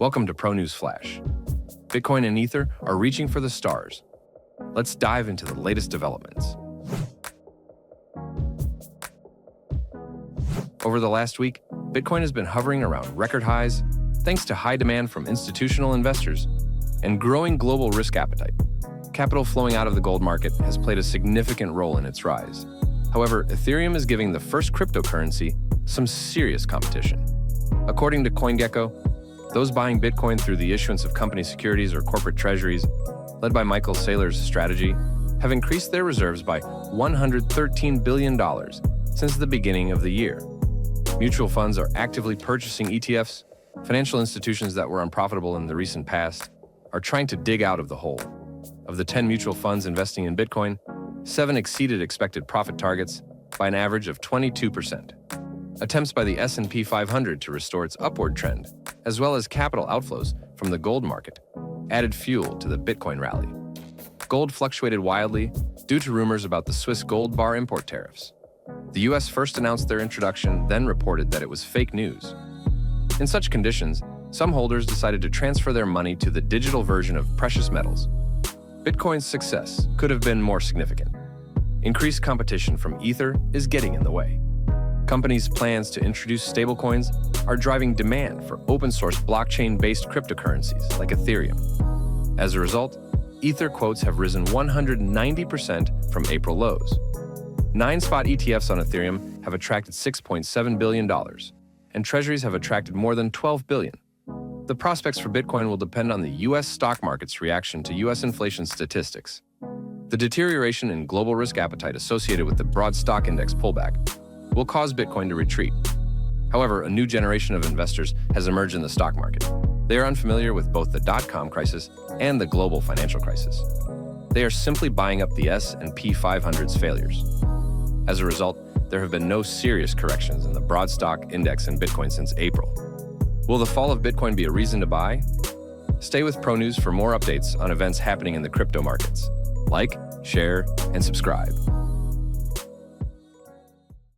Welcome to Pro News Flash. Bitcoin and Ether are reaching for the stars. Let's dive into the latest developments. Over the last week, Bitcoin has been hovering around record highs thanks to high demand from institutional investors and growing global risk appetite. Capital flowing out of the gold market has played a significant role in its rise. However, Ethereum is giving the first cryptocurrency some serious competition. According to CoinGecko, those buying Bitcoin through the issuance of company securities or corporate treasuries, led by Michael Saylor's strategy, have increased their reserves by $113 billion since the beginning of the year. Mutual funds are actively purchasing ETFs. Financial institutions that were unprofitable in the recent past are trying to dig out of the hole. Of the 10 mutual funds investing in Bitcoin, 7 exceeded expected profit targets by an average of 22%. Attempts by the S&P 500 to restore its upward trend, as well as capital outflows from the gold market, added fuel to the Bitcoin rally. Gold fluctuated wildly due to rumors about the Swiss gold bar import tariffs. The US first announced their introduction, then reported that it was fake news. In such conditions, some holders decided to transfer their money to the digital version of precious metals. Bitcoin's success could have been more significant. Increased competition from Ether is getting in the way. Companies' plans to introduce stablecoins are driving demand for open-source blockchain-based cryptocurrencies like Ethereum. As a result, Ether quotes have risen 190% from April lows. 9 spot ETFs on Ethereum have attracted $6.7 billion, and treasuries have attracted more than $12 billion. The prospects for Bitcoin will depend on the U.S. stock market's reaction to U.S. inflation statistics. The deterioration in global risk appetite associated with the broad stock index pullback will cause Bitcoin to retreat. However, a new generation of investors has emerged in the stock market. They are unfamiliar with both the dot-com crisis and the global financial crisis. They are simply buying up the S&P 500's failures. As a result, there have been no serious corrections in the broad stock index and Bitcoin since April. Will the fall of Bitcoin be a reason to buy? Stay with Pro News for more updates on events happening in the crypto markets. Like, share, and subscribe.